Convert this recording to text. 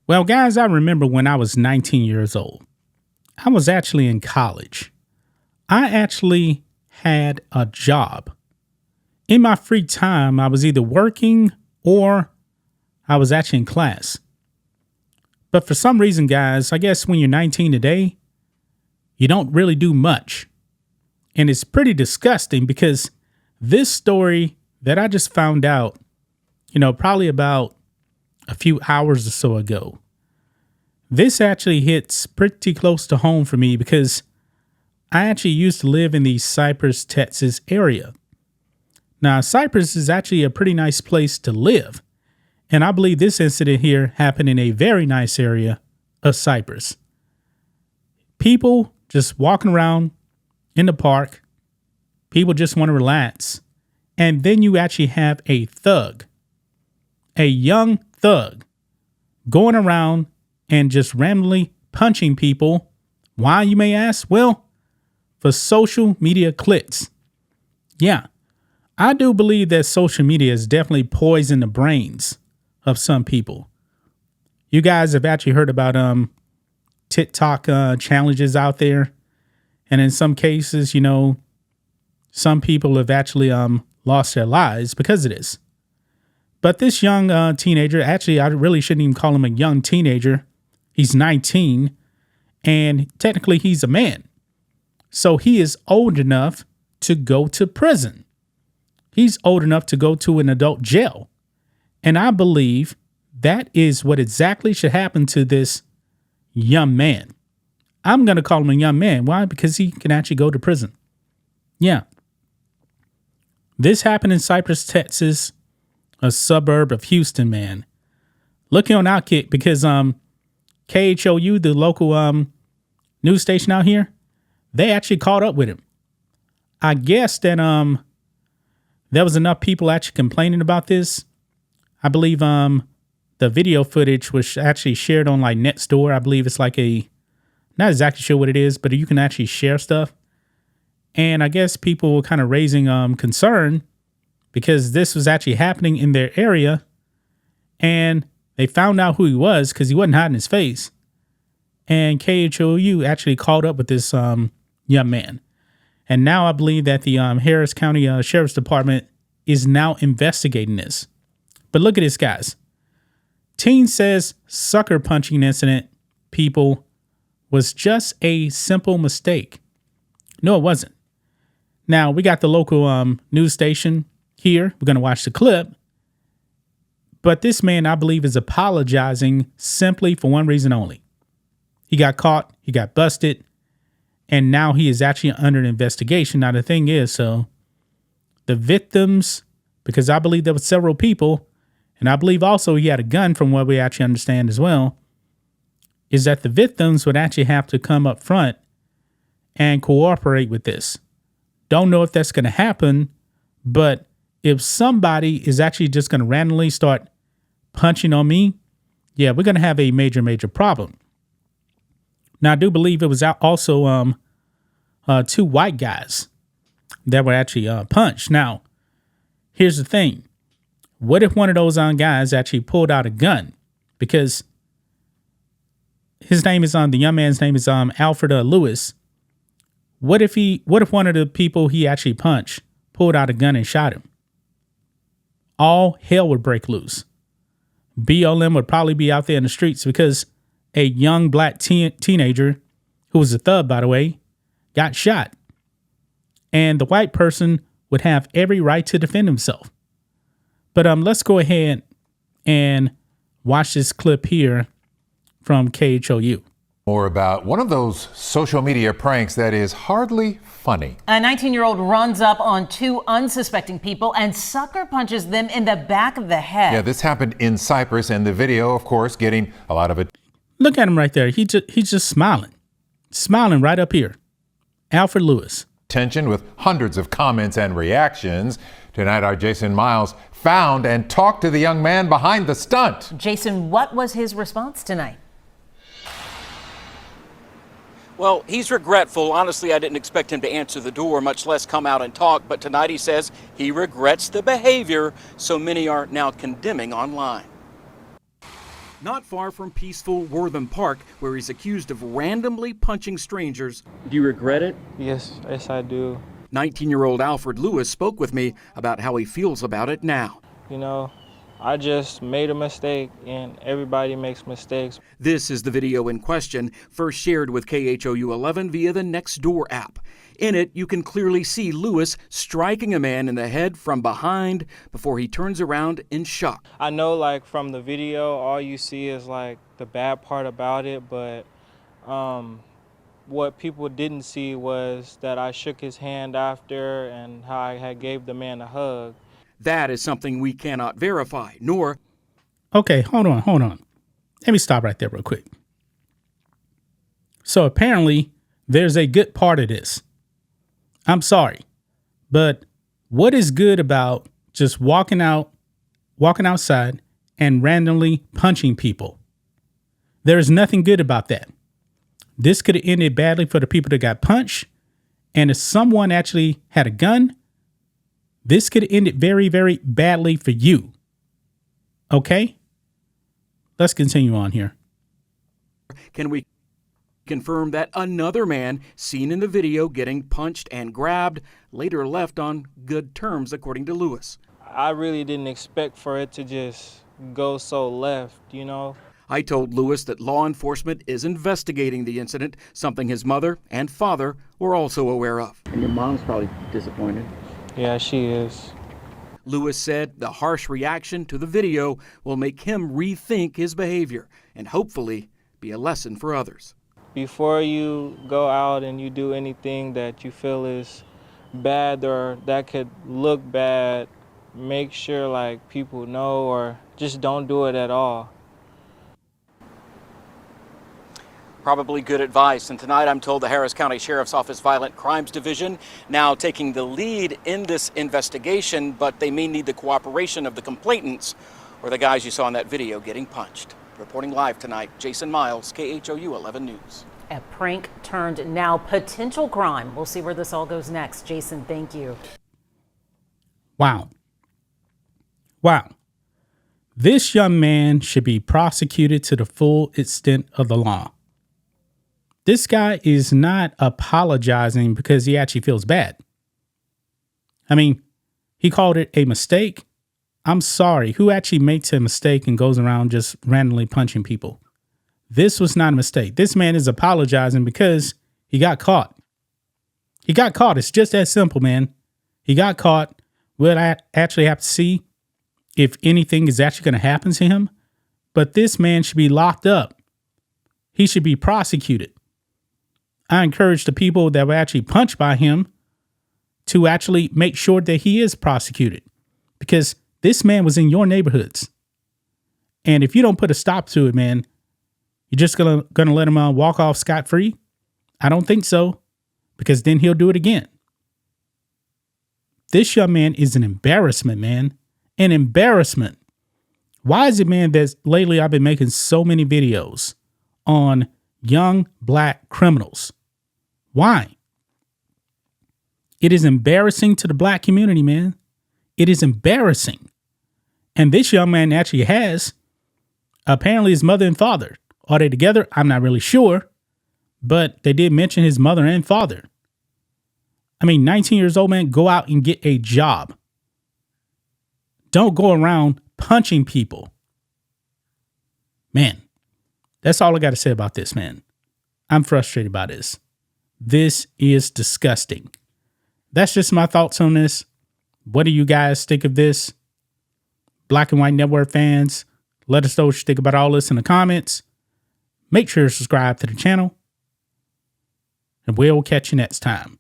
Well, guys, I remember when I was 19 years old. I was actually in college. I actually had a job. In my free time, I was either working or I was actually in class. But for some reason, guys, I guess when you're 19 today, you don't really do much. And it's pretty disgusting because this story that I just found out, probably about a few hours or so ago, this actually hits pretty close to home for me because I actually used to live in the Cypress, Texas area. Now, Cypress is actually a pretty nice place to live. And I believe this incident here happened in a very nice area of Cypress. People just walking around in the park. People just want to relax. And then you actually have a thug, a young thug, going around and just randomly punching people. Why, you may ask? Well, for social media clicks. Yeah, I do believe that social media has definitely poisoned the brains of some people. You guys have actually heard about TikTok challenges out there. And in some cases, some people have actually lost their lives because of this. But this young teenager, actually, I really shouldn't even call him a young teenager. He's 19, and technically he's a man. So he is old enough to go to prison. He's old enough to go to an adult jail. And I believe that is what exactly should happen to this young man. I'm going to call him a young man. Why? Because he can actually go to prison. Yeah. This happened in Cypress, Texas, a suburb of Houston, man. Look on Outkick because KHOU, the local news station out here, they actually caught up with him. I guess that there was enough people actually complaining about this. I believe the video footage was actually shared on like Nextdoor. I believe it's like not exactly sure what it is, but you can actually share stuff. And I guess people were kind of raising concern because this was actually happening in their area. And they found out who he was because he wasn't hiding his face. And KHOU actually called up with this young man. And now I believe that the Harris County Sheriff's Department is now investigating this. But look at this, guys. Teen says sucker punching incident, people, was just a simple mistake. No, it wasn't. Now, we got the local news station here. We're going to watch the clip. But this man, I believe, is apologizing simply for one reason only. He got caught. He got busted. And now he is actually under an investigation. Now, the thing is, so the victims, because I believe there were several people, and I believe also he had a gun from what we actually understand as well, is that the victims would actually have to come up front and cooperate with this. Don't know if that's going to happen, but if somebody is actually just going to randomly start punching on me, yeah, we're going to have a major, major problem. Now, I do believe it was also two white guys that were actually punched. Now, here's the thing. What if one of those guys actually pulled out a gun? Because his name is the young man's name is Alford Lewis. What if one of the people he actually punched pulled out a gun and shot him? All hell would break loose. BLM would probably be out there in the streets because a young black teenager, who was a thug, by the way, got shot. And the white person would have every right to defend himself. But let's go ahead and watch this clip here from KHOU. More about one of those social media pranks that is hardly funny. A 19-year-old runs up on two unsuspecting people and sucker punches them in the back of the head. Yeah, this happened in Cypress, and the video, of course, getting a lot of it. Look at him right there. He's just smiling right up here. Alford Lewis. Tension with hundreds of comments and reactions. Tonight, our Jason Miles found and talked to the young man behind the stunt. Jason, what was his response tonight? Well, he's regretful. Honestly, I didn't expect him to answer the door, much less come out and talk. But tonight he says he regrets the behavior so many are now condemning online. not far from peaceful Wortham Park, where he's accused of randomly punching strangers. Do you regret it? Yes, I do. 19-year-old Alford Lewis spoke with me about how he feels about it now. You know, I just made a mistake, and everybody makes mistakes. This is the video in question, first shared with KHOU 11 via the Nextdoor app. In it, you can clearly see Lewis striking a man in the head from behind before he turns around in shock. I know, like, from the video, all you see is, like, the bad part about it, but what people didn't see was that I shook his hand after and how I had gave the man a hug. That is something we cannot verify, nor... Okay, hold on. Let me stop right there real quick. So apparently, there's a good part of this. I'm sorry, but what is good about just walking outside and randomly punching people? There is nothing good about that. This could have ended badly for the people that got punched. And if someone actually had a gun, this could have ended very, very badly for you. Okay? Let's continue on here. Can we confirm that another man seen in the video getting punched and grabbed later left on good terms, according to Lewis? I really didn't expect for it to just go so left, you know? I told Lewis that law enforcement is investigating the incident, something his mother and father were also aware of. And your mom's probably disappointed. Yeah, she is. Lewis said the harsh reaction to the video will make him rethink his behavior and hopefully be a lesson for others. Before you go out and you do anything that you feel is bad or that could look bad, make sure like people know, or just don't do it at all. Probably good advice. And tonight I'm told the Harris County Sheriff's Office Violent Crimes Division now taking the lead in this investigation, but they may need the cooperation of the complainants or the guys you saw in that video getting punched. Reporting live tonight, Jason Miles, KHOU 11 News. A prank turned now potential crime. We'll see where this all goes next. Jason, thank you. Wow. This young man should be prosecuted to the full extent of the law. This guy is not apologizing because he actually feels bad. I mean, he called it a mistake. I'm sorry. Who actually makes a mistake and goes around just randomly punching people? This was not a mistake. This man is apologizing because he got caught. He got caught. It's just that simple, man. He got caught. We'll actually have to see if anything is actually going to happen to him. But this man should be locked up. He should be prosecuted. I encourage the people that were actually punched by him to actually make sure that he is prosecuted, because this man was in your neighborhoods. And if you don't put a stop to it, man, you're just gonna let him walk off scot-free? I don't think so, because then he'll do it again. This young man is an embarrassment, man. An embarrassment. Why is it, man, that lately I've been making so many videos on young black criminals? Why? It is embarrassing to the black community, man. It is embarrassing. And this young man actually has, apparently, his mother and father. Are they together? I'm not really sure. But they did mention his mother and father. I mean, 19 years old, man, go out and get a job. Don't go around punching people. Man, that's all I got to say about this, man. I'm frustrated by this. This is disgusting. That's just my thoughts on this. What do you guys think of this? Black and White Network fans, let us know what you think about all this in the comments. Make sure to subscribe to the channel. And we'll catch you next time.